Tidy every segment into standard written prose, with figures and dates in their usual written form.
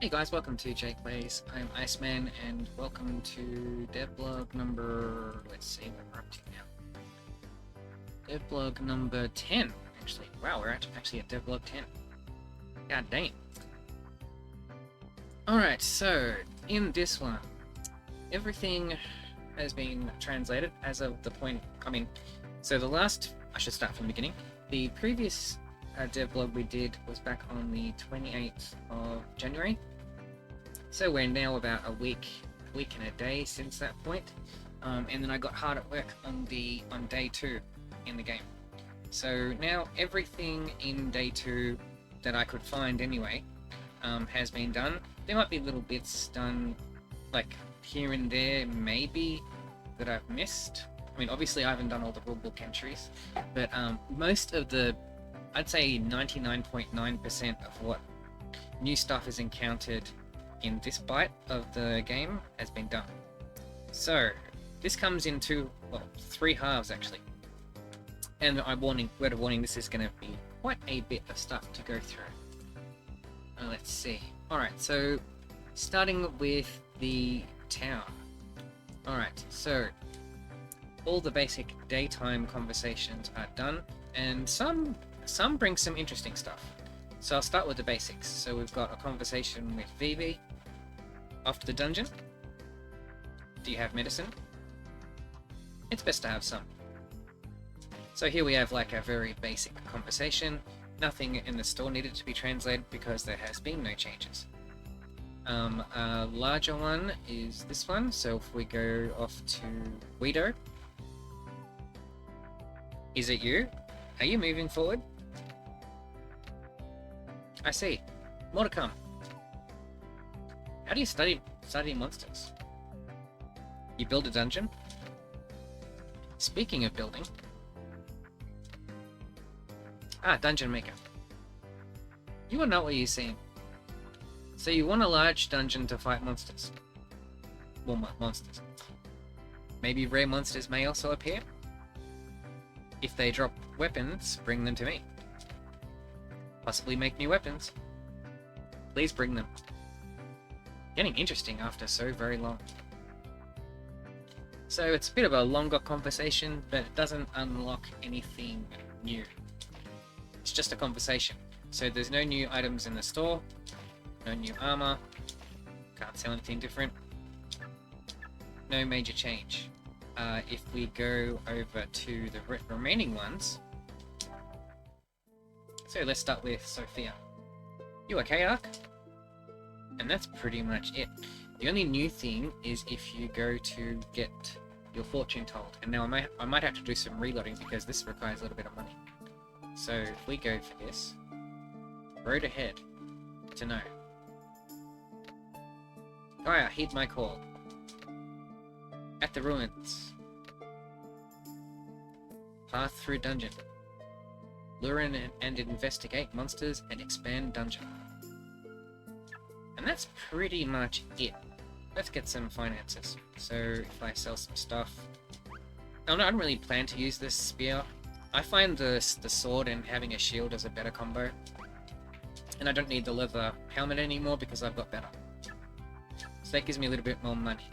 Hey guys, welcome to Jake Plays. I'm Iceman, and welcome to Devblog number... let's see what we're up to now. Devblog number 10, actually. Wow, we're actually at Devblog 10. God dang. Alright, so, in this one, everything has been translated as of the point... so the last... I should start from the beginning. The previous devlog we did was back on the 28th of January. So we're now about a week and a day since that point. And then I got hard at work on day 2 in the game. So now everything in day 2 that I could find anyway has been done. There might be little bits done like here and there maybe that I've missed. I mean, obviously I haven't done all the rulebook entries, but most of the, I'd say 99.9% of what new stuff is encountered in this bite of the game has been done. So this comes in three halves actually. And word of warning, this is going to be quite a bit of stuff to go through. Let's see. Alright, so starting with the tower. Alright, so all the basic daytime conversations are done, and some bring some interesting stuff. So I'll start with the basics. So we've got a conversation with Vivi after the dungeon. Do you have medicine? It's best to have some. So here we have like a very basic conversation. Nothing in the store needed to be translated because there has been no changes. A larger one is this one. So if we go off to Guido. Is it you? Are you moving forward? I see. More to come. How do you study monsters? You build a dungeon? Speaking of building... Dungeon Maker. You are not what you seem. So you want a large dungeon to fight monsters. Well, monsters. Maybe rare monsters may also appear? If they drop weapons, bring them to me. Possibly make new weapons. Please bring them. Getting interesting after so very long. So it's a bit of a longer conversation, but it doesn't unlock anything new. It's just a conversation. So there's no new items in the store, no new armor, can't sell anything different, no major change. If we go over to the remaining ones, so let's start with Sophia. You okay, Ark? And that's pretty much it. The only new thing is if you go to get your fortune told. And now I might have to do some reloading because this requires a little bit of money. So if we go for this, road ahead to know. Gaia, heed my call. At the ruins. Path through dungeon. Lure in and investigate monsters and expand dungeon. And that's pretty much it. Let's get some finances. So if I sell some stuff... Oh no, I don't really plan to use this spear. I find the sword and having a shield as a better combo. And I don't need the leather helmet anymore because I've got better. So that gives me a little bit more money.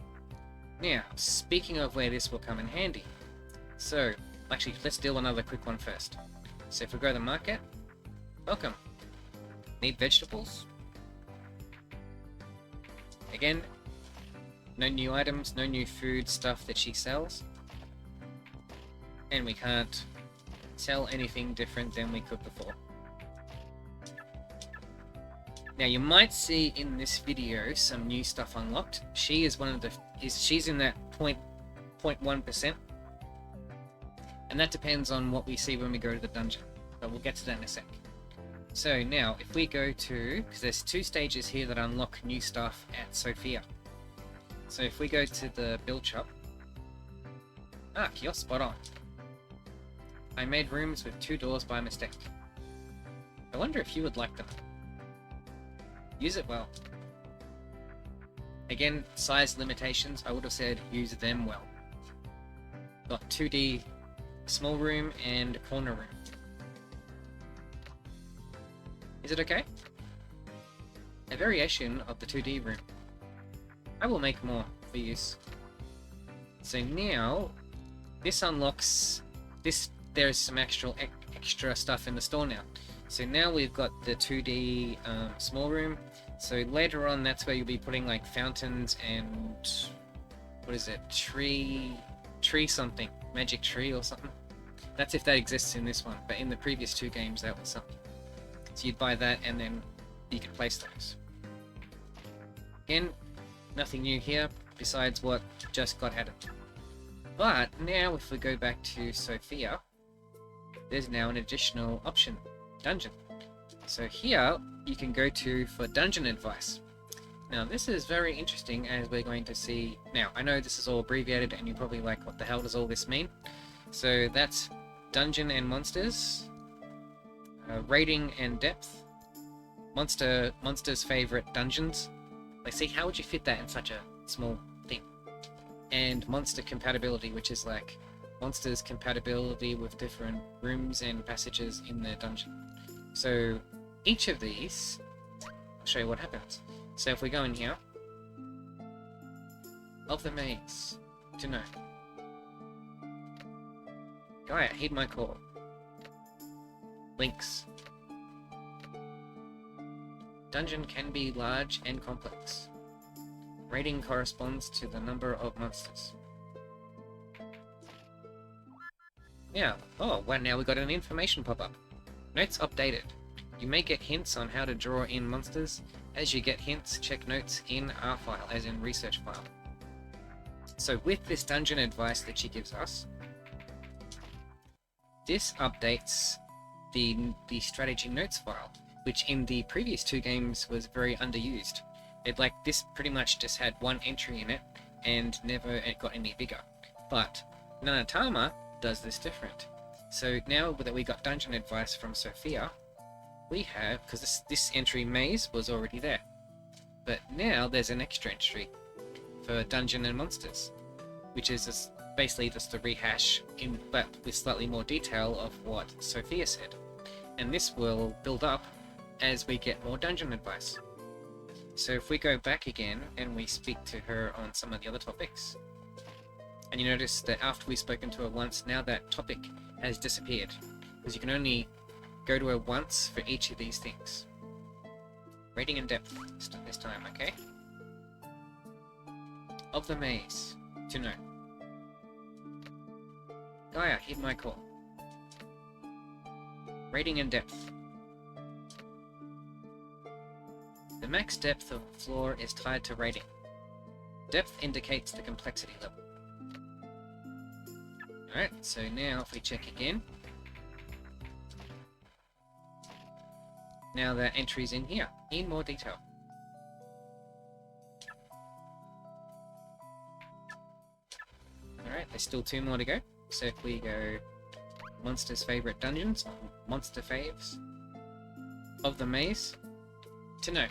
Now, speaking of where this will come in handy. So, actually, let's deal another quick one first. So if we go to the market, welcome. Need vegetables? Again, no new items, no new food stuff that she sells. And we can't sell anything different than we could before. Now you might see in this video some new stuff unlocked. She is she's in that 0.1%. And that depends on what we see when we go to the dungeon. But we'll get to that in a sec. So now, if we go to... because there's 2 stages here that unlock new stuff at Sophia. So if we go to the build shop... you're spot on. I made rooms with 2 doors by mistake. I wonder if you would like them. Use it well. Again, size limitations, I would have said use them well. Got 2D small room and corner room. Is it okay? a variation of the 2D room. I will make more for use. So now, this unlocks this. There's some extra stuff in the store now. So now we've got the 2D small room. So later on, that's where you'll be putting like fountains and what is it? Tree something, magic tree or something. That's if that exists in this one. But in the previous two games, that was something. So you'd buy that and then you can place those. Again, nothing new here besides what just got added. But now if we go back to Sophia, there's now an additional option, dungeon. So here you can go to for dungeon advice. Now this is very interesting as we're going to see now. I know this is all abbreviated and you're probably like, what the hell does all this mean? So that's dungeon and monsters, rating and depth, monsters' favorite dungeons. Like, see, how would you fit that in such a small thing? And monster compatibility, which is like monsters' compatibility with different rooms and passages in their dungeon. So each of these, I'll show you what happens. So if we go in here, of the maze, to know. Gaia, heed my call. Links. Dungeon can be large and complex. Rating corresponds to the number of monsters. Yeah, oh, well now we got an information pop-up. Notes updated. You may get hints on how to draw in monsters. As you get hints, check notes in R file, as in research file. So with this dungeon advice that she gives us, this updates the strategy notes file, which in the previous two games was very underused. This pretty much just had one entry in it and never got any bigger. But Nanatama does this different. So now that we got dungeon advice from Sophia, we have, because this entry maze was already there, but now there's an extra entry for dungeon and monsters, which is basically just a rehash but with slightly more detail of what Sophia said. And this will build up as we get more dungeon advice. So if we go back again and we speak to her on some of the other topics, and you notice that after we've spoken to her once, now that topic has disappeared, because you can only go to her once for each of these things. Rating and depth this time, okay? Of the maze, to know. Gaia, heed my call. Rating and depth. The max depth of the floor is tied to rating. Depth indicates the complexity level. Alright, so now if we check again, now that entry's in here, in more detail. Alright, there's still two more to go. So if we go monster's favorite dungeons, monster faves, of the maze, to know.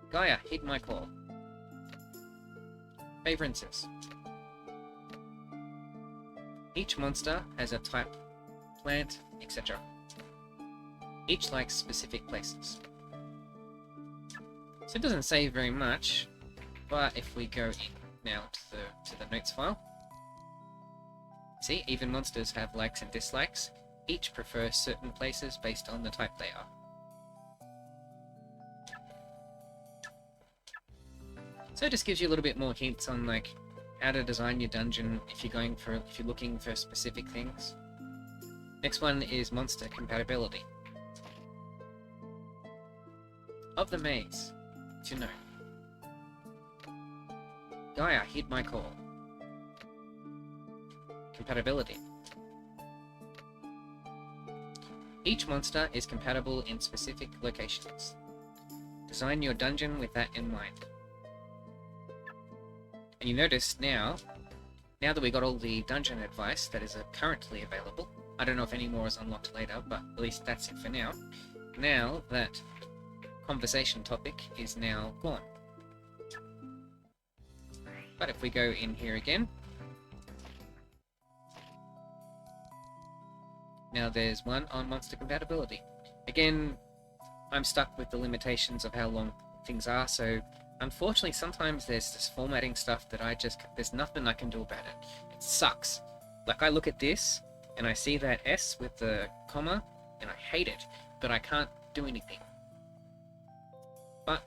Gaia, heed my call. Favorites. Each monster has a type, plant, etc. Each likes specific places. So it doesn't say very much, but if we go in now to the notes file, see, even monsters have likes and dislikes. Each prefers certain places based on the type they are. So it just gives you a little bit more hints on like how to design your dungeon if you're looking for specific things. Next one is monster compatibility. Of the maze, to know. Gaia, heed my call. Compatibility. Each monster is compatible in specific locations. Design your dungeon with that in mind. And you notice now that we got all the dungeon advice that is currently available, I don't know if any more is unlocked later, but at least that's it for now. Now that conversation topic is now gone. But if we go in here again, now there's one on monster compatibility. Again, I'm stuck with the limitations of how long things are, so unfortunately sometimes there's this formatting stuff that there's nothing I can do about it. It sucks. Like, I look at this, and I see that S with the comma, and I hate it, but I can't do anything. But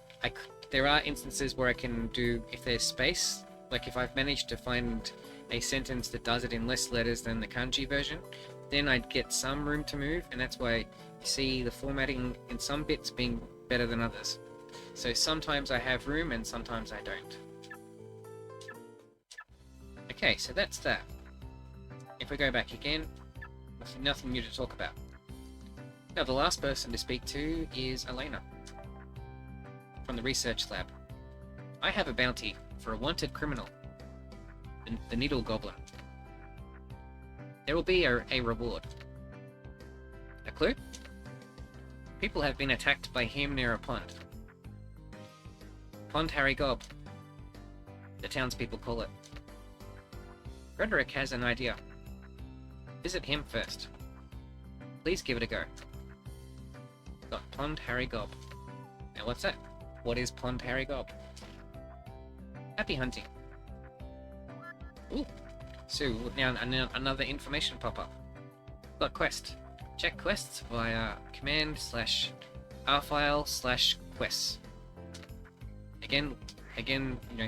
there are instances where I can do, if there's space, like if I've managed to find a sentence that does it in less letters than the kanji version, then I'd get some room to move, and that's why you see the formatting in some bits being better than others. So sometimes I have room and sometimes I don't. Okay, so that's that. If we go back again, nothing new to talk about. Now the last person to speak to is Elena from the research lab. I have a bounty for a wanted criminal, the Needle Goblin. There will be a reward. A clue? People have been attacked by him near a pond. Pond Harry Gob, the townspeople call it. Frederick has an idea. Visit him first. Please give it a go. Got Pond Harry Gob. Now what's that? What is Pond Harry Gob? Happy hunting. Ooh. So now another information pop-up. Got quest. Check quests via command/rfile/quests. Again,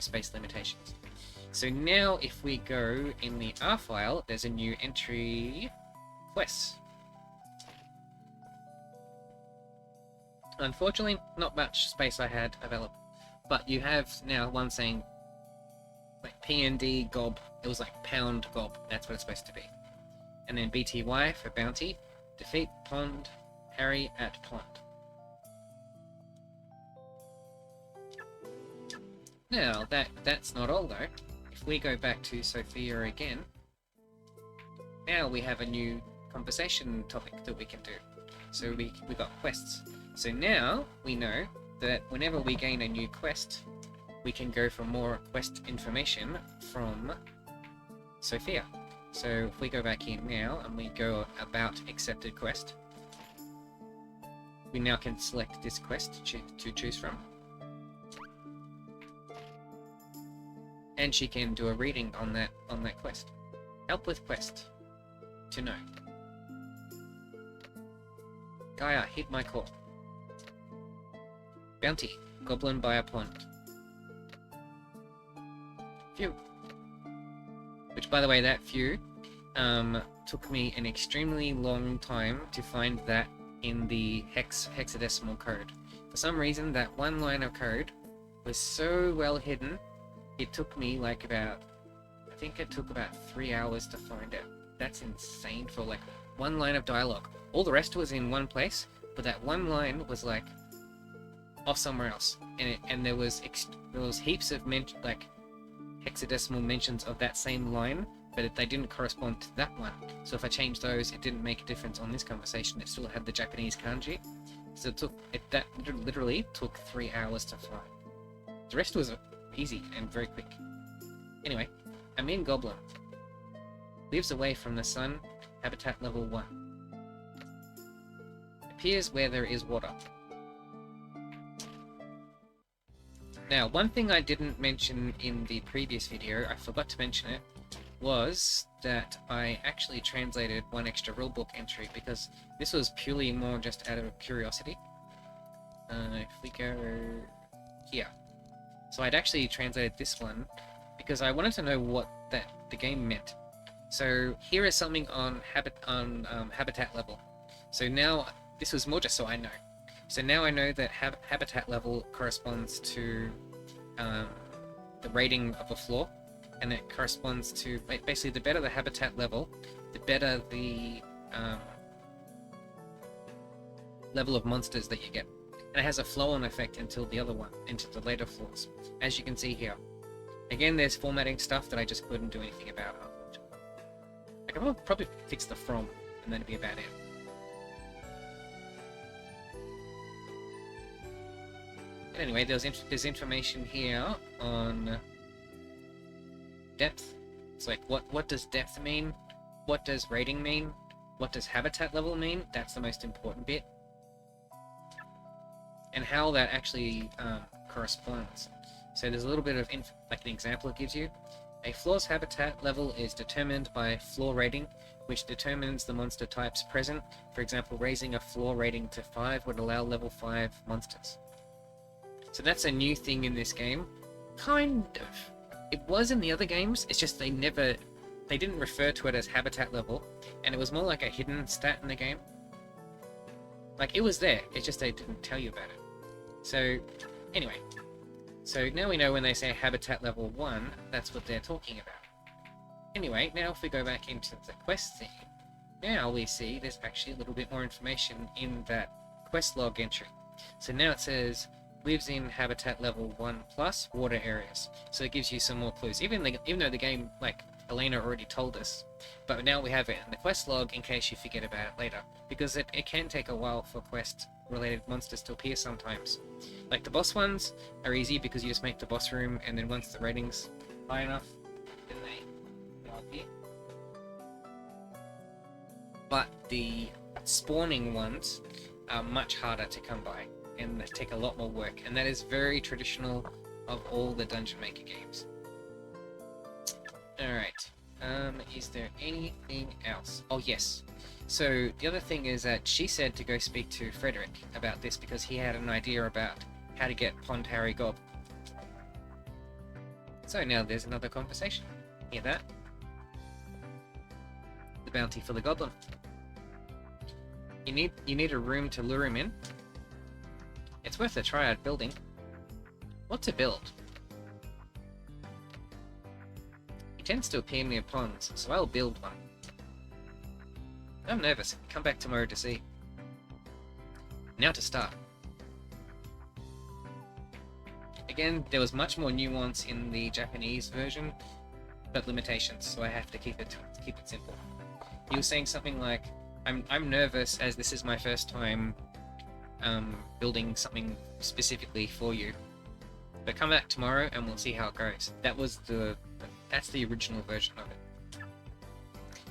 space limitations. So now if we go in the R file, there's a new entry, quests. Unfortunately, not much space I had available, but you have now one saying like PND gob. It was like pound gob. That's what it's supposed to be. And then BTY for bounty. Defeat Pond Harry at pond. Now that's not all though. If we go back to Sophia again, now we have a new conversation topic that we can do. So we got quests. So now we know that whenever we gain a new quest, we can go for more quest information from Sophia. So if we go back in now and we go about accepted quest, we now can select this quest to choose from. And she can do a reading on that quest. Help with quest. To know. Gaia, hit my call. Bounty, goblin by a pond. Phew. Which, by the way, that few took me an extremely long time to find that in the hexadecimal code. For some reason, that one line of code was so well hidden, it took me like I think it took about 3 hours to find it. That's insane for like one line of dialogue. All the rest was in one place, but that one line was like off somewhere else, and there was heaps of hexadecimal mentions of that same line, but they didn't correspond to that one. So if I changed those, it didn't make a difference on this conversation. It still had the Japanese kanji, so that literally took 3 hours to find. The rest was easy and very quick. Anyway, a mean goblin lives away from the sun, habitat level 1. Appears where there is water. Now, one thing I didn't mention in the previous video, I forgot to mention it, was that I actually translated one extra rulebook entry, because this was purely more just out of curiosity. If we go here. So I'd actually translated this one because I wanted to know what the game meant. So here is something on habitat level. So now, this was more just so I know. So now I know that habitat level corresponds to the rating of a floor, and it corresponds to basically the better the habitat level, the better the level of monsters that you get. And it has a flow-on effect until the later floors, as you can see here. Again, there's formatting stuff that I just couldn't do anything about. I could probably fix the from, and then it'd be about it. Anyway, there's information here on depth. It's like, what does depth mean? What does rating mean? What does habitat level mean? That's the most important bit. and how that actually corresponds. So there's a little bit of like an example it gives you. A floor's habitat level is determined by floor rating, which determines the monster types present. For example, raising a floor rating to 5 would allow level 5 monsters. So that's a new thing in this game. Kind of. It was in the other games, it's just they didn't refer to it as habitat level, and it was more like a hidden stat in the game. Like, it was there, it's just they didn't tell you about it. So, anyway. So now we know when they say habitat level 1, that's what they're talking about. Anyway, now if we go back into the quest thing, now we see there's actually a little bit more information in that quest log entry. So now it says, lives in habitat level 1 plus water areas. So it gives you some more clues, even though the game, like, Elena already told us. But now we have it in the quest log in case you forget about it later, because it can take a while for quest-related monsters to appear sometimes. Like the boss ones are easy because you just make the boss room, and then once the rating's high enough, then they'll appear. But the spawning ones are much harder to come by, and they take a lot more work, and that is very traditional of all the Dungeon Maker games. Alright, is there anything else? Oh yes, so the other thing is that she said to go speak to Frederick about this because he had an idea about how to get Pond Harry Gob. So now there's another conversation. Hear that? The bounty for the goblin. You need a room to lure him in. It's worth a try at building. What to build? He tends to appear near ponds, so I'll build one. I'm nervous. Come back tomorrow to see. Now to start. Again, there was much more nuance in the Japanese version, but limitations, so I have to keep it simple. He was saying something like, I'm nervous as this is my first time building something specifically for you. But come back tomorrow and we'll see how it goes. That's the original version of it.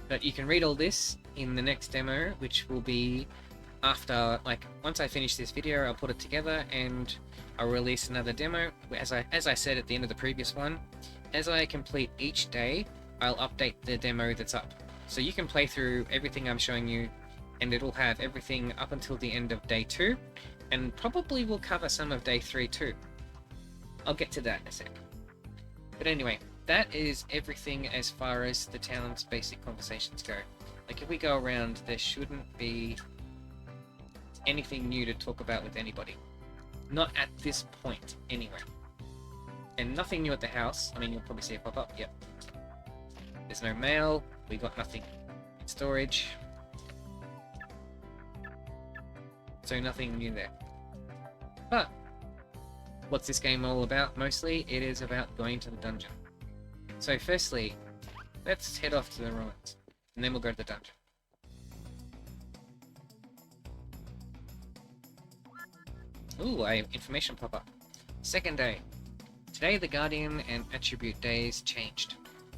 But you can read all this in the next demo, which will be after, like, once I finish this video, I'll put it together and I'll release another demo. As I said at the end of the previous one, as I complete each day, I'll update the demo that's up. So you can play through everything I'm showing you, and it'll have everything up until the end of day 2, and probably will cover some of day 3 too. I'll get to that in a sec. But anyway, that is everything as far as the town's basic conversations go. Like, if we go around, there shouldn't be anything new to talk about with anybody. Not at this point, anyway. And nothing new at the house. I mean, you'll probably see it pop up, yep. There's no mail, we got nothing in storage. So nothing new there. But, what's this game all about? Mostly, it is about going to the dungeon. So firstly, let's head off to the ruins, and then we'll go to the dungeon. Ooh, information pop-up. Second day. Today the Guardian and Attribute days changed.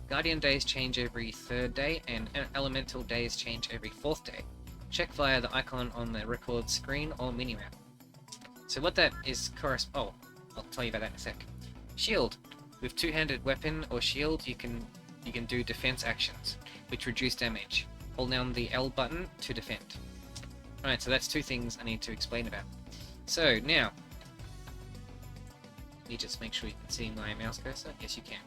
Guardian days change every 3rd day, and Elemental days change every 4th day. Check via the icon on the record screen or minimap. So what that is I'll tell you about that in a sec. Shield. With two-handed weapon or shield, you can do defense actions, which reduce damage. Hold down the L button to defend. Alright, so that's 2 things I need to explain about. So now, let me just make sure you can see my mouse cursor. Yes, you can.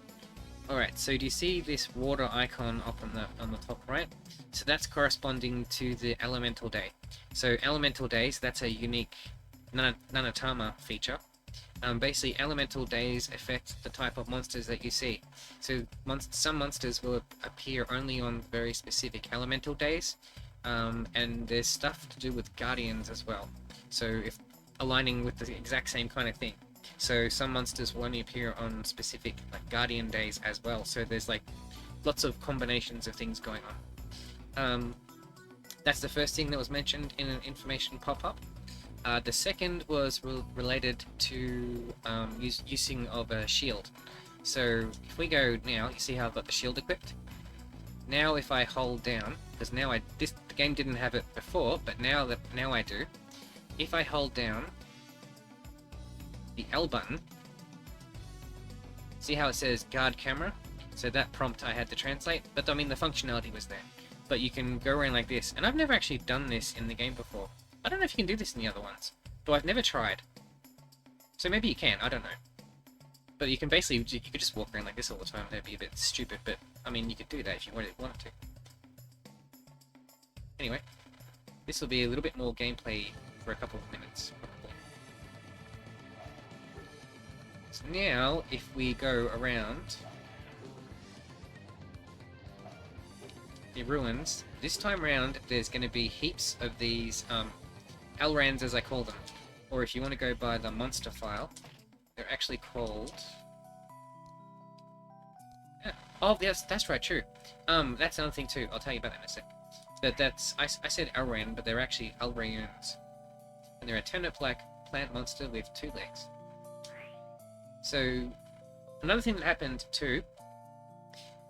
Alright, so do you see this water icon up on the top right? So that's corresponding to the Elemental Day. So Elemental Days, that's a unique Nanatama feature. Basically, Elemental Days affect the type of monsters that you see. So some monsters will appear only on very specific Elemental Days, and there's stuff to do with Guardians as well. So if aligning with the exact same kind of thing. So some monsters will only appear on specific Guardian days as well. So there's like lots of combinations of things going on. That's the first thing that was mentioned in an information pop-up. The second was related to using of a shield. So if we go now, you see how I've got the shield equipped? Now if I hold down, because now the game didn't have it before, but now I do. If I hold down, the L button, see how it says guard camera? So that prompt I had to translate, but I mean the functionality was there. But you can go around like this, and I've never actually done this in the game before. I don't know if you can do this in the other ones, but I've never tried. So maybe you can, I don't know. But you can basically, you could just walk around like this all the time, that'd be a bit stupid, but I mean you could do that if you wanted to. Anyway, this will be a little bit more gameplay for a couple of minutes, probably. So now, if we go around the ruins, this time round there's going to be heaps of these Elrans, as I call them. Or if you want to go by the monster file, they're actually called... Yeah. Oh, yes, that's right, true. That's another thing too, I'll tell you about that in a sec. But that's... I said Elran, but they're actually Elrayuns. And they're a turnip-like plant monster with 2 legs. So, another thing that happened too,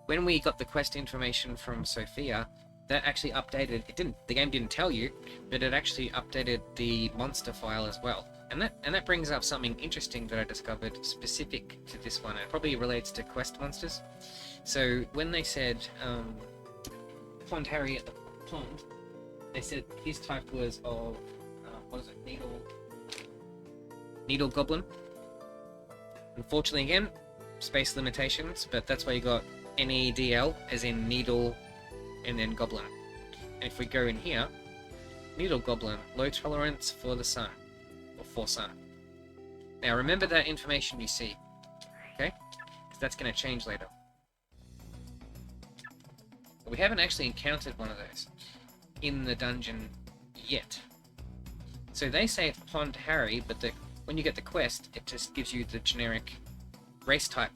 when we got the quest information from Sophia, that actually updated, the game didn't tell you, but it actually updated the monster file as well. And that brings up something interesting that I discovered specific to this one. It probably relates to quest monsters. So when they said Pond Harry at the pond, they said his type was of what is it, needle goblin. Unfortunately, again, space limitations, but that's why you got NEDL, as in needle, and then goblin. And if we go in here, needle goblin, low tolerance for the sun, or for sun. Now remember that information you see, okay? Because that's going to change later. But we haven't actually encountered one of those in the dungeon yet. So they say it's Pond Harry, but when you get the quest, it just gives you the generic race type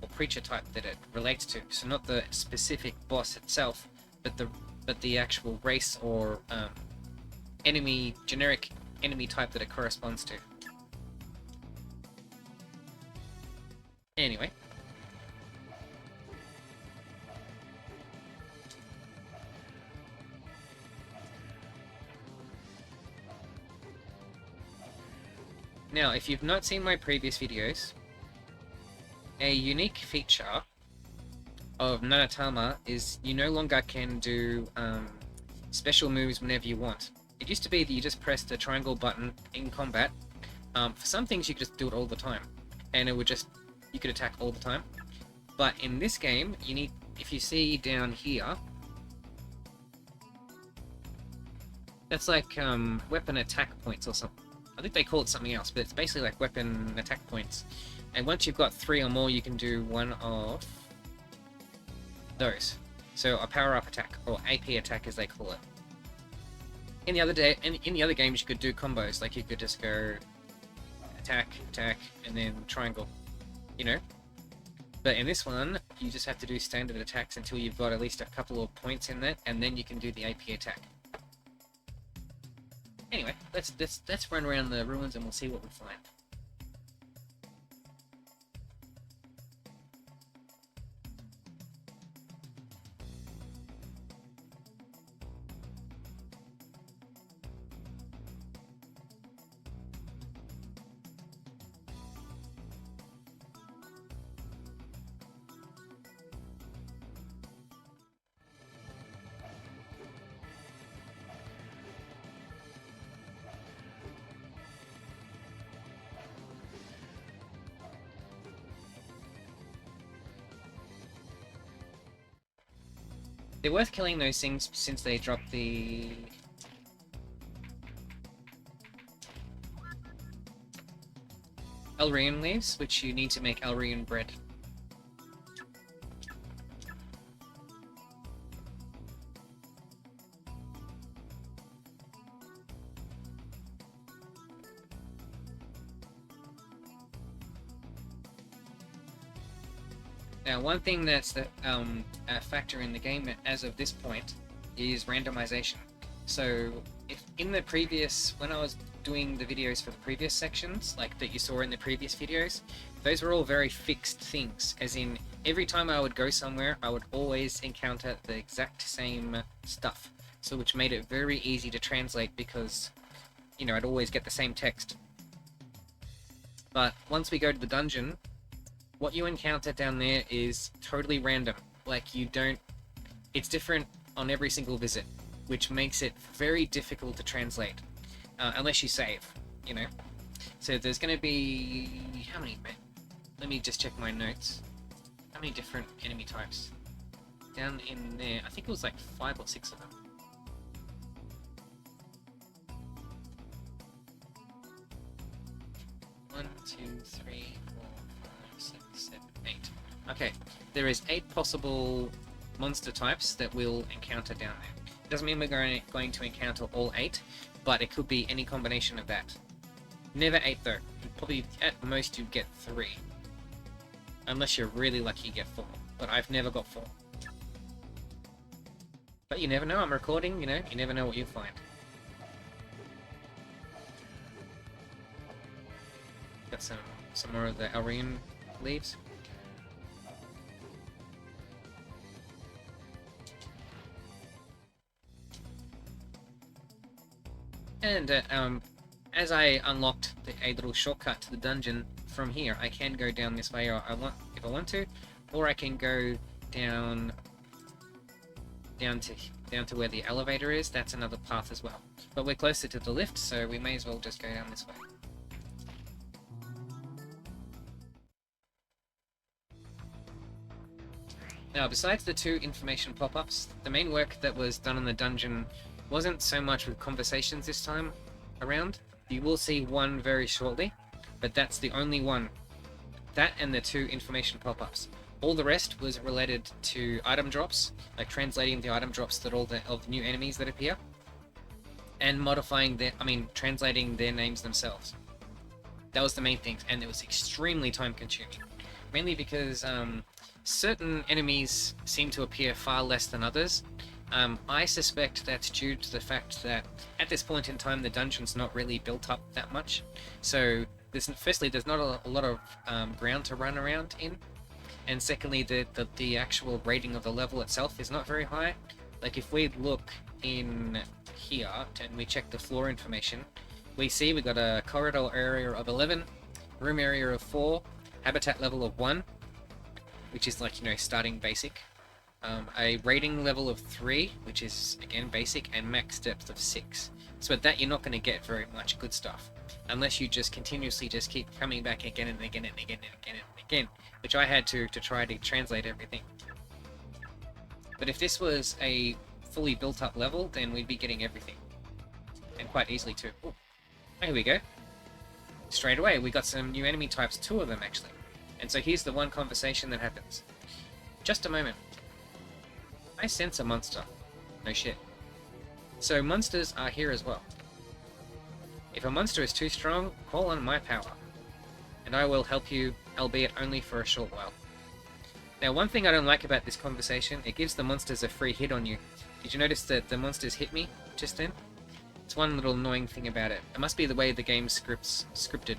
or creature type that it relates to. So not the specific boss itself, but the actual race or generic enemy type that it corresponds to. Anyway. Now, if you've not seen my previous videos, a unique feature of Nanatama is you no longer can do special moves whenever you want. It used to be that you just pressed the triangle button in combat. For some things you could just do it all the time, and it would you could attack all the time. But in this game, you need, if you see down here, that's like weapon attack points or something. I think they call it something else, but it's basically like weapon attack points. And once you've got 3 or more, you can do one of those. So a power-up attack, or AP attack as they call it. In the other games you could do combos, like you could just go attack, and then triangle, you know? But in this one, you just have to do standard attacks until you've got at least a couple of points in that, and then you can do the AP attack. Anyway, let's run around the ruins and we'll see what we find. They're worth killing those things since they drop the... Elrian leaves, which you need to make Elrian bread. Now, one thing that's a factor in the game as of this point is randomization. So, if in the previous, when I was doing the videos for the previous sections, like that you saw in the previous videos, those were all very fixed things, as in, every time I would go somewhere, I would always encounter the exact same stuff. So, which made it very easy to translate because, you know, I'd always get the same text. But once we go to the dungeon, what you encounter down there is totally random. Like, you don't... It's different on every single visit, which makes it very difficult to translate. Unless you save, you know? So there's going to be... How many? Let me just check my notes. How many different enemy types? Down in there, I think it was like 5 or 6 of them. One, two, three, 4, 5, 6, 7, 8. Okay, there is 8 possible monster types that we'll encounter down there. It doesn't mean we're going to encounter all 8, but it could be any combination of that. Never 8 though. Probably at most you get 3. Unless you're really lucky, you get 4. But I've never got 4. But you never know, I'm recording, you know, you never know what you'll find. Got some more of the Elrian leaves. And as I unlocked a little shortcut to the dungeon from here, I can go down this way if I want to, or I can go down to where the elevator is. That's another path as well. But we're closer to the lift, so we may as well just go down this way. Now, besides the 2 information pop-ups, the main work that was done in the dungeon wasn't so much with conversations this time around. You will see one very shortly, but that's the only one. That and the 2 information pop-ups. All the rest was related to item drops, like translating the item drops that of the new enemies that appear, and translating their names themselves. That was the main thing, and it was extremely time-consuming. Mainly because certain enemies seem to appear far less than others. I suspect that's due to the fact that at this point in time the dungeon's not really built up that much. So firstly, there's not a lot of ground to run around in, and secondly, the actual rating of the level itself is not very high. Like, if we look in here and we check the floor information, we see we got a corridor area of 11, room area of 4, habitat level of 1, which is like, you know, starting basic. A rating level of 3, which is again basic, and max depth of 6. So at that you're not going to get very much good stuff, unless you just continuously just keep coming back again and again and again and again and again, which I had to try to translate everything. But if this was a fully built up level, then we'd be getting everything, and quite easily too. Ooh. Here we go. Straight away we got some new enemy types, 2 of them actually. And so here's the one conversation that happens. Just a moment. I sense a monster. No shit. So monsters are here as well. If a monster is too strong, call on my power, and I will help you, albeit only for a short while. Now, one thing I don't like about this conversation, it gives the monsters a free hit on you. Did you notice that the monsters hit me just then? It's one little annoying thing about it. It must be the way the game's scripted.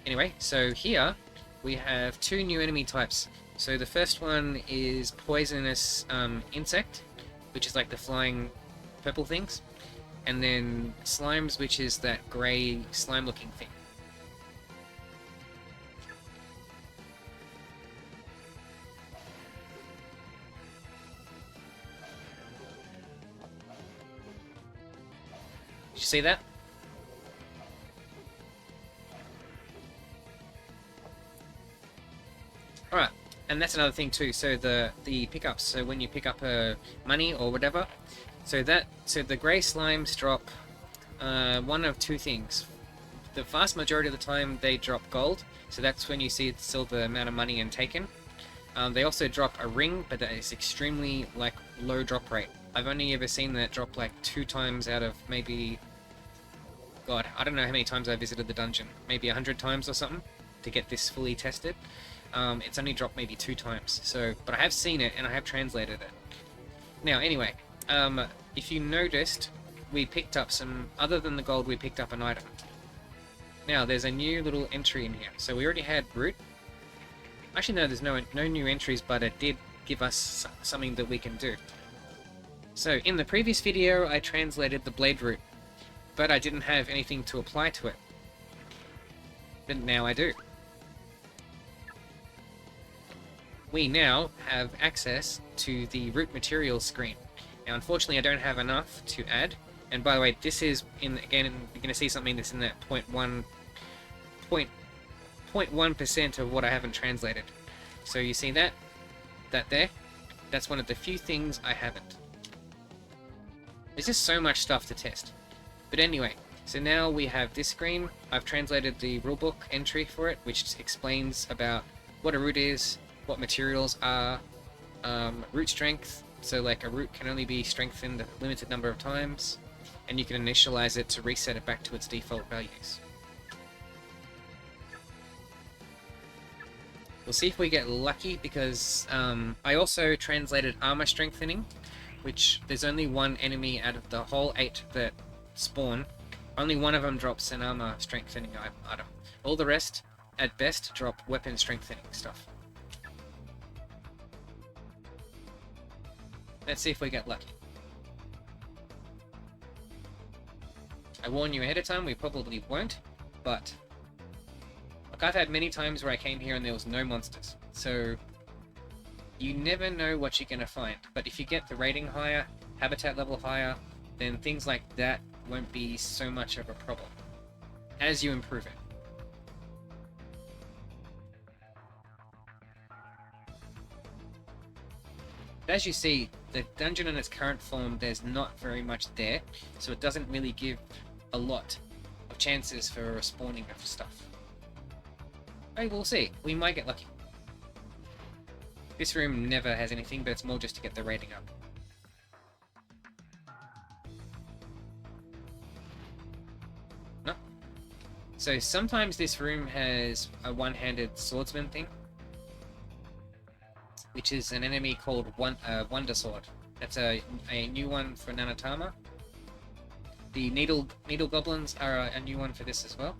Anyway, so here we have 2 new enemy types. So the first one is poisonous insect, which is like the flying purple things, and then slimes, which is that grey slime looking thing. Did you see that? Alright, and that's another thing too, so the pickups, so when you pick up money or whatever, so the grey slimes drop one of 2 things. The vast majority of the time they drop gold, so that's when you see still the amount of money and taken. They also drop a ring, but that is extremely like low drop rate. I've only ever seen that drop like 2 times out of maybe, God, I don't know how many times I visited the dungeon, maybe 100 times or something to get this fully tested. It's only dropped maybe 2 times, so, but I have seen it and I have translated it. Now, anyway, if you noticed, we picked up some, other than the gold, we picked up an item. Now, there's a new little entry in here. So we already had root. Actually, no, there's no new entries, but it did give us something that we can do. So, in the previous video, I translated the blade root, but I didn't have anything to apply to it. But now I do. We now have access to the root materials screen. Now, unfortunately, I don't have enough to add. And by the way, this is again, you're going to see something that's in that 0.1% of what I haven't translated. So you see that there? That's one of the few things I haven't. There's just so much stuff to test. But anyway, so now we have this screen. I've translated the rulebook entry for it, which explains about what a root is, what materials are, root strength. So like a root can only be strengthened a limited number of times, and you can initialize it to reset it back to its default values. We'll see if we get lucky, because I also translated armor strengthening, which there's only one enemy out of the whole 8 that spawn. Only one of them drops an armor strengthening item. All the rest, at best, drop weapon strengthening stuff. Let's see if we get lucky. I warn you ahead of time, we probably won't, but like, I've had many times where I came here and there was no monsters, so you never know what you're going to find. But if you get the rating higher, habitat level higher, then things like that won't be so much of a problem as you improve it. As you see, the dungeon in its current form, there's not very much there, so it doesn't really give a lot of chances for respawning of stuff. Hey, we'll see. We might get lucky. This room never has anything, but it's more just to get the rating up. No? So sometimes this room has a one-handed swordsman thing, which is an enemy called Wonder Sword. That's a new one for Nanatama. The Needle Goblins are a new one for this as well.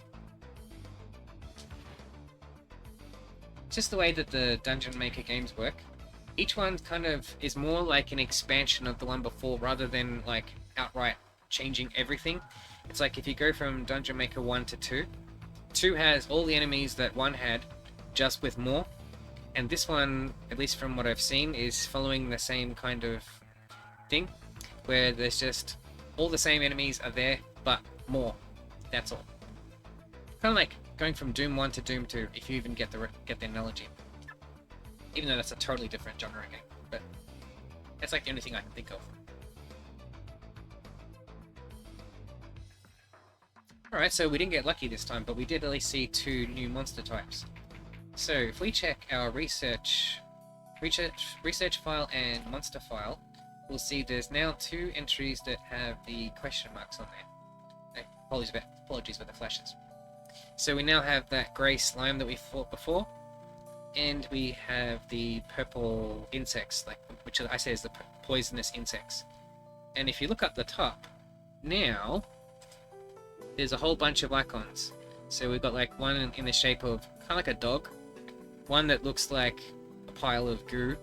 Just the way that the Dungeon Maker games work. Each one kind of is more like an expansion of the one before, rather than like outright changing everything. It's like if you go from Dungeon Maker 1 to 2, 2 has all the enemies that 1 had, just with more. And this one, at least from what I've seen, is following the same kind of thing, where there's just all the same enemies are there, but more. That's all. Kind of like going from Doom 1 to Doom 2, if you even get the analogy. Even though that's a totally different genre game, but that's like the only thing I can think of. Alright, so we didn't get lucky this time, but we did at least see 2 new monster types. So if we check our research file and monster file, we'll see there's now 2 entries that have the question marks on there. Apologies for the flashes. So we now have that grey slime that we fought before, and we have the purple insects, which I say is the poisonous insects. And if you look up the top, now there's a whole bunch of icons. So we've got like one in the shape of kind of like a dog, one that looks like a pile of goo,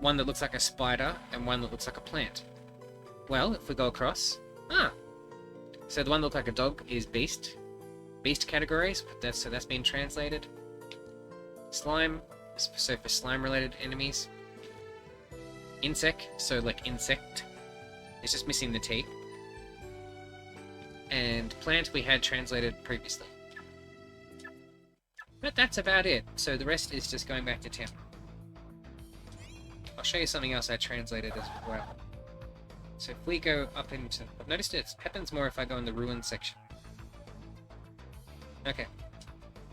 one that looks like a spider, and one that looks like a plant. Well, if we go across, so the one that looks like a dog is beast categories, so that's been translated. Slime, so for slime related enemies. Insect, so like insect, it's just missing the T. And plant we had translated previously. But that's about it, so the rest is just going back to town. I'll show you something else I translated as well. So if we go up into... I've noticed it happens more if I go in the ruin section. Okay.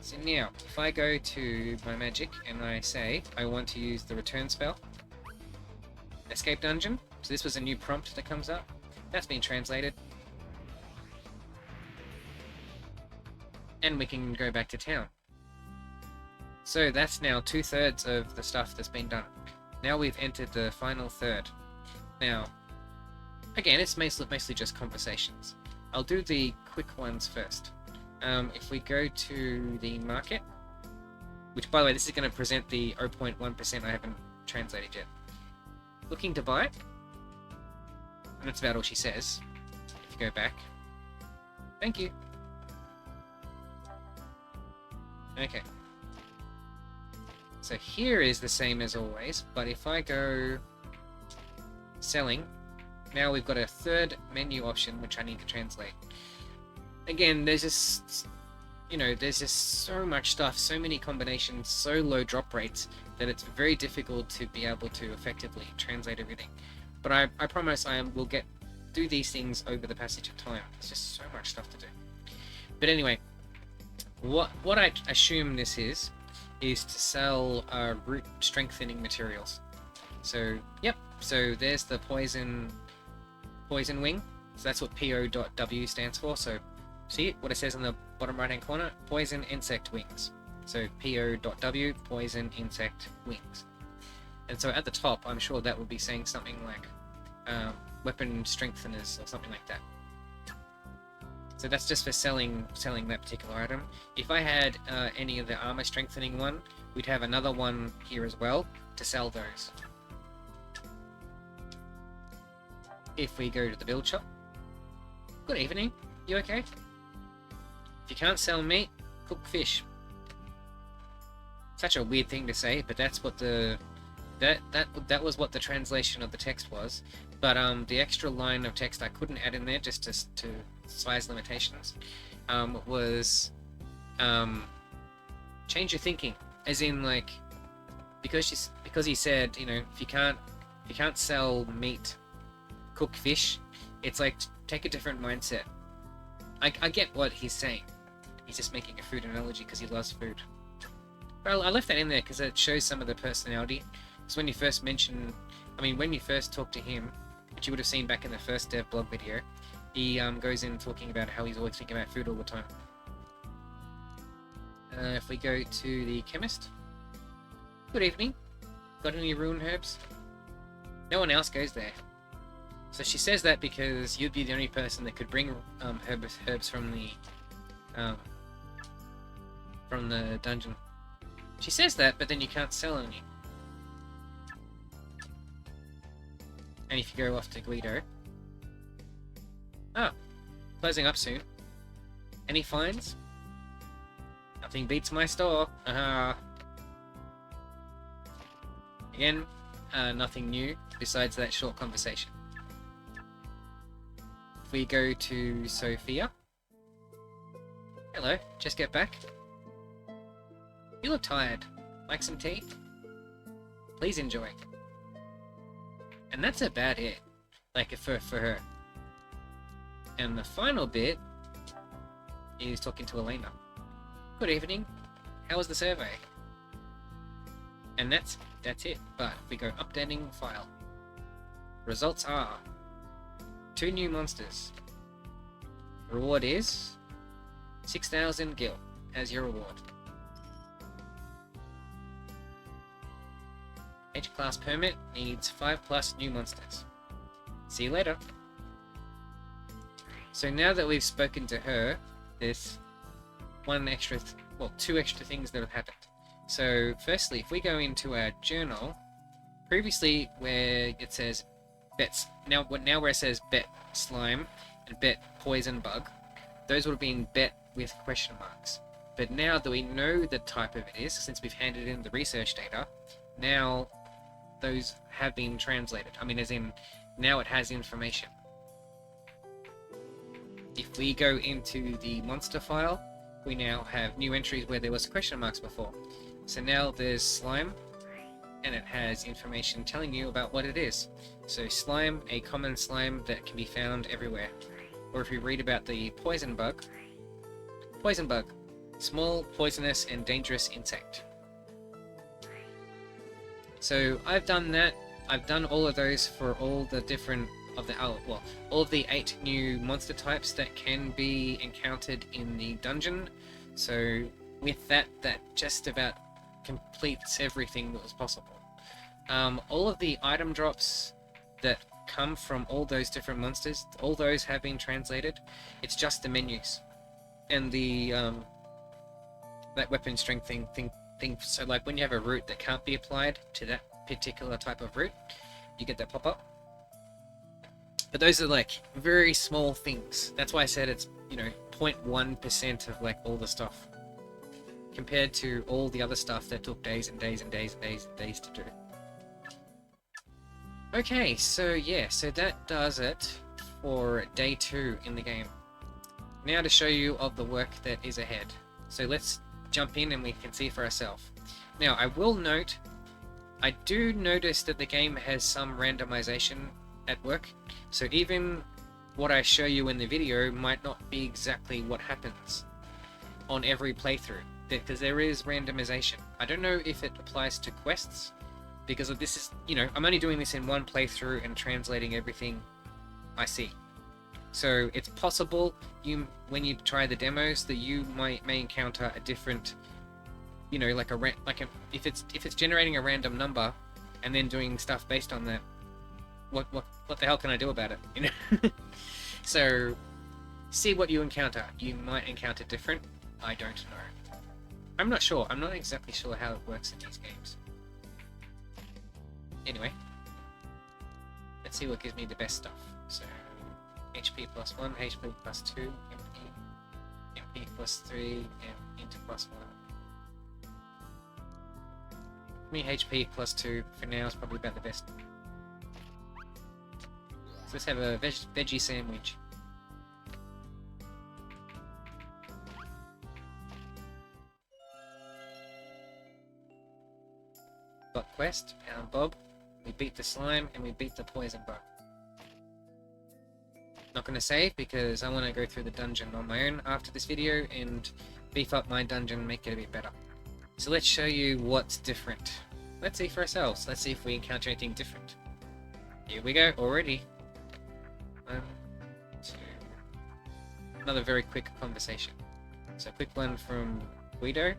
So now, if I go to my magic and I say I want to use the return spell, escape dungeon, so this was a new prompt that comes up. That's been translated. And we can go back to town. So that's now 2/3 of the stuff that's been done. Now we've entered the final third. Now, again, it's mostly just conversations. I'll do the quick ones first. If we go to the market, which by the way, this is going to present the 0.1% I haven't translated yet. Looking to buy, and that's about all she says. If you go back, thank you. Okay. So here is the same as always, but if I go selling, now we've got a third menu option which I need to translate. Again, there's just, there's just so much stuff, so many combinations, so low drop rates that it's very difficult to be able to effectively translate everything. But I promise will do these things over the passage of time. There's just so much stuff to do. But anyway, what I assume this is to sell root strengthening materials. So yep, so there's the poison wing. So that's what PO.W stands for. So see what it says in the bottom right hand corner? Poison insect wings. So PO.W, poison insect wings. And so at the top, I'm sure that would be saying something like weapon strengtheners or something like that. So that's just for selling that particular item. If I had any of the armor strengthening one, we'd have another one here as well to sell those. If we go to the build shop. Good evening. You okay? If you can't sell meat, cook fish. Such a weird thing to say, but that's what that was what the translation of the text was. But the extra line of text I couldn't add in there just to size limitations was change your thinking, as in like because he said if you can't sell meat, cook fish. It's like take a different mindset. I get what he's saying. He's just making a food analogy because he loves food. Well, I left that in there because it shows some of the personality. Because when you first talk to him, which you would have seen back in the first Devblog video, he goes in talking about how he's always thinking about food all the time. If we go to the chemist. Good evening. Got any ruin herbs? No one else goes there. So she says that because you'd be the only person that could bring herbs from the dungeon. She says that, but then you can't sell any. And if you go off to Guido... Oh, closing up soon. Any finds? Nothing beats my store. Again, nothing new besides that short conversation. If we go to Sophia. Hello, just get back. You look tired. Like some tea? Please enjoy. And that's about it. Like for her. And the final bit is talking to Elena. Good evening. How was the survey? And that's it. But if we go updating file. Results are 2 new monsters. Reward is 6,000 gil as your reward. H-class permit needs 5+ new monsters. See you later. So now that we've spoken to her, there's two extra things that have happened. So firstly, if we go into our journal, previously where it says bets, now where it says bet slime and bet poison bug, those would have been bet with question marks. But now that we know the type of it is, since we've handed in the research data, now those have been translated. I mean, as in, now it has information. If we go into the monster file, we now have new entries where there was question marks before. So now there's slime, and it has information telling you about what it is. So slime, a common slime that can be found everywhere. Or if you read about the poison bug, small, poisonous, and dangerous insect. So I've done that. I've done all of those for all the different all of the 8 new monster types that can be encountered in the dungeon. So with that just about completes everything that was possible. All of the item drops that come from all those different monsters, all those have been translated. It's just the menus and the that weapon strength thing. So like when you have a root that can't be applied to that particular type of root, you get that pop up. But those are like very small things. That's why I said it's 0.1% of like all the stuff. compared to all the other stuff that took days and days and days and days and days to do. Okay, so yeah, so that does it for day 2 in the game. Now to show you of the work that is ahead. So let's jump in and we can see for ourselves. Now I will note, I do notice that the game has some randomization at work, so even what I show you in the video might not be exactly what happens on every playthrough, because there is randomization. I don't know if it applies to quests, because of this is, you know, I'm only doing this in one playthrough and translating everything I see. So it's possible when you try the demos that you may encounter a different, you know, if it's generating a random number and then doing stuff based on that, what the hell can I do about it, you know? So see what you encounter. You might encounter different. I don't know. I'm not sure. I'm not exactly sure how it works in these games. Anyway, let's see what gives me the best stuff. So HP plus 1, HP plus 2, MP plus 3, and Int plus 1. Me HP plus 2 for now is probably about the best. So let's have a veggie sandwich. Got quest, and Bob. We beat the slime and we beat the poison bug. Not going to save because I want to go through the dungeon on my own after this video and beef up my dungeon, make it a bit better. So let's show you what's different. Let's see for ourselves. Let's see if we encounter anything different. Here we go, already. 1, 2. Another very quick conversation. So quick one from Guido.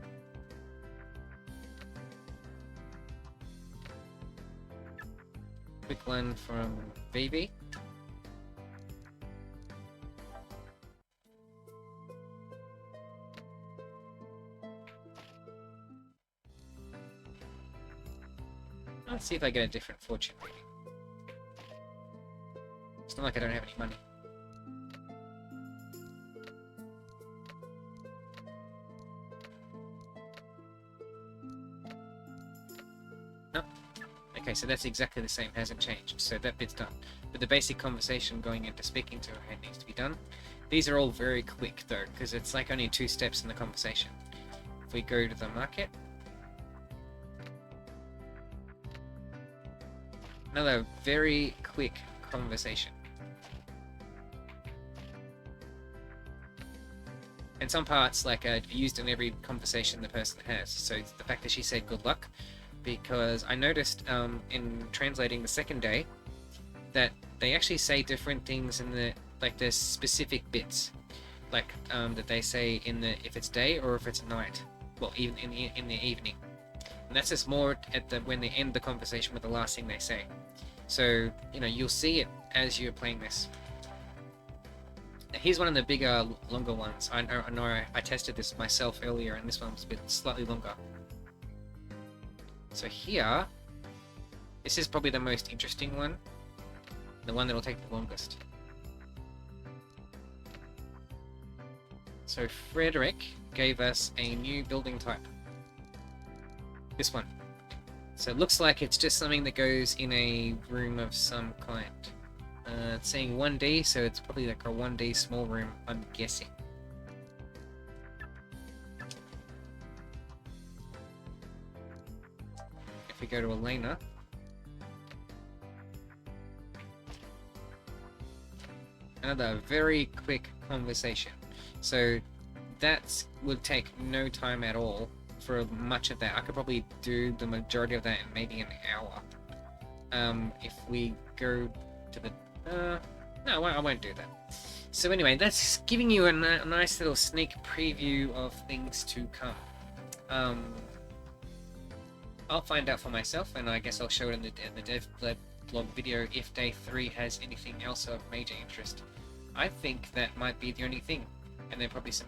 Quick one from Vivi. Let's see if I get a different fortune reading. It's not like I don't have any money. No. Okay, so that's exactly the same, hasn't changed, so that bit's done. But the basic conversation going into speaking to her needs to be done. These are all very quick though, because it's like only 2 steps in the conversation. If we go to the market, another very quick conversation. And some parts like are used in every conversation the person has. So the fact that she said good luck, because I noticed in translating the second day that they actually say different things in the, like there's specific bits, like that they say in the, if it's day or if it's night, well even in the evening, and that's just more at the when they end the conversation with the last thing they say. So you know, you'll see it as you're playing this. Now, here's one of the bigger, longer ones. I know I tested this myself earlier, and this one's a bit slightly longer. So here, this is probably the most interesting one, the one that'll take the longest. So Frederick gave us a new building type. This one. So it looks like it's just something that goes in a room of some kind. It's saying 1D, so it's probably like a 1D small room, I'm guessing. If we go to Elena, another very quick conversation. So that would take no time at all for much of that. I could probably do the majority of that in maybe an hour. If we go to the... no, I won't do that. So anyway, that's giving you a nice little sneak preview of things to come. I'll find out for myself, and I guess I'll show it in the Devblog video if day 3 has anything else of major interest. I think that might be the only thing, and then probably some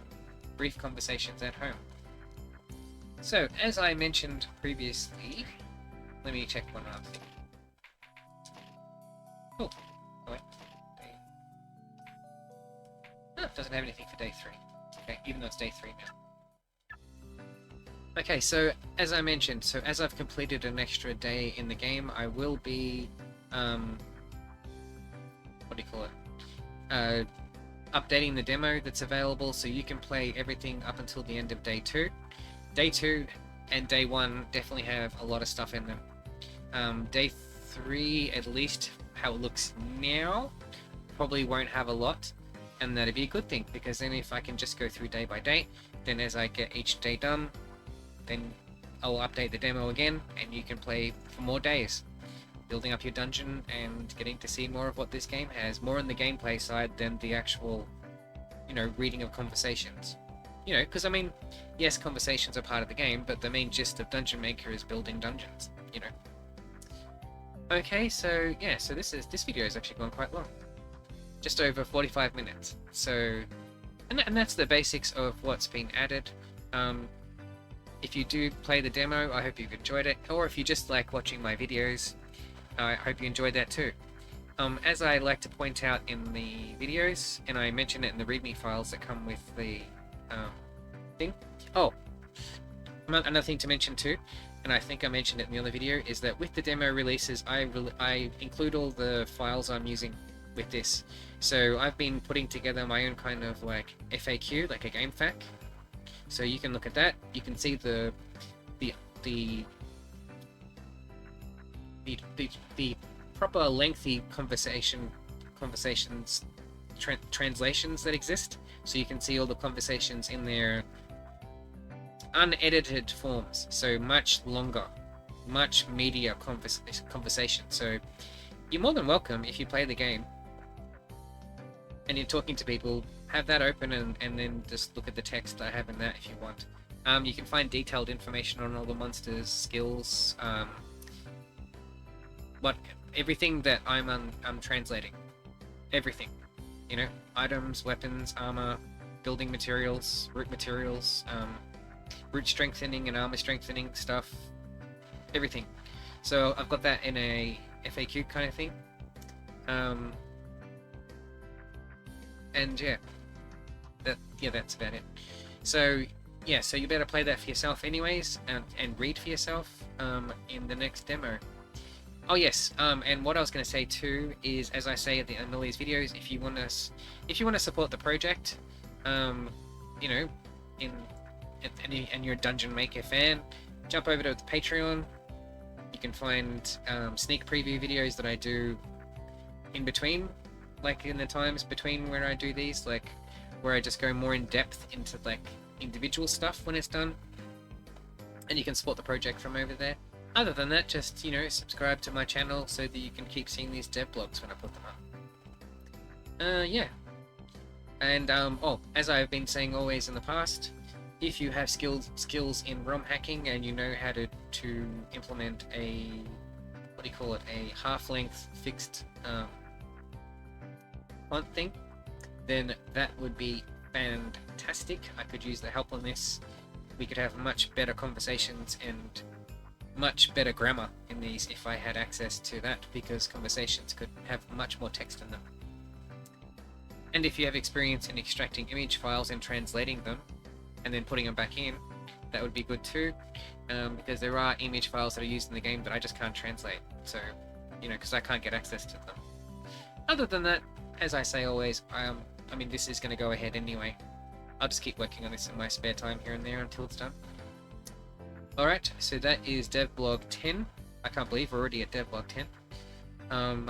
brief conversations at home. So, as I mentioned previously, let me check one other thing. Oh, wait. No, it doesn't have anything for day 3. Okay, even though it's day 3 now. Okay, so as I mentioned, so as I've completed an extra day in the game, I will be, what do you call it? Updating the demo that's available so you can play everything up until the end of day 2. Day 2 and day 1 definitely have a lot of stuff in them. Day 3, at least how it looks now, probably won't have a lot, and that'd be a good thing, because then if I can just go through day by day, then as I get each day done, then I'll update the demo again, and you can play for more days, building up your dungeon and getting to see more of what this game has, more on the gameplay side than the actual, reading of conversations. Because I mean, yes, conversations are part of the game, but the main gist of Dungeon Maker is building dungeons. Okay, so yeah, so this video is actually gone quite long, just over 45 minutes. So, and that's the basics of what's been added. If you do play the demo, I hope you've enjoyed it, or if you just like watching my videos, I hope you enjoyed that too. As I like to point out in the videos, and I mention it in the README files that come with the thing. Oh, another thing to mention too, and I think I mentioned it in the other video, is that with the demo releases, I include all the files I'm using with this. So I've been putting together my own kind of like FAQ, like a game FAQ. So you can look at that. You can see the proper lengthy conversations translations that exist. So you can see all the conversations in their unedited forms. So much longer, much meatier conversation. So you're more than welcome, if you play the game and you're talking to people, have that open and then just look at the text I have in that if you want. You can find detailed information on all the monsters, skills, everything that I'm translating. Everything. Items, weapons, armor, building materials, root strengthening and armor strengthening stuff. Everything. So I've got that in a FAQ kind of thing. And yeah, that's about it. So yeah, so you better play that for yourself anyways, and read for yourself in the next demo. Oh yes, and what I was going to say too is, as I say at the end of these videos, if you want to support the project, and you're a Dungeon Maker fan, jump over to the Patreon. You can find sneak preview videos that I do in between, like in the times between where I do these, like where I just go more in depth into like individual stuff when it's done, and you can support the project from over there. Other than that, just subscribe to my channel so that you can keep seeing these devblogs when I put them up. Yeah, and as I've been saying always in the past, if you have skills in ROM hacking and you know how to implement a a half-length fixed font thing, then that would be fantastic. I could use the help on this. We could have much better conversations and much better grammar in these if I had access to that, because conversations could have much more text in them. And if you have experience in extracting image files and translating them and then putting them back in, that would be good too, because there are image files that are used in the game that I just can't translate, so because I can't get access to them. Other than that, as I say always, I mean, this is going to go ahead anyway. I'll just keep working on this in my spare time here and there until it's done. Alright, so that is Devblog 10. I can't believe we're already at Devblog 10.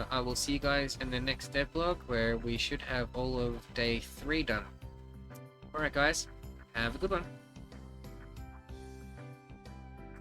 I will see you guys in the next Devblog, where we should have all of day 3 done. Alright guys, have a good one.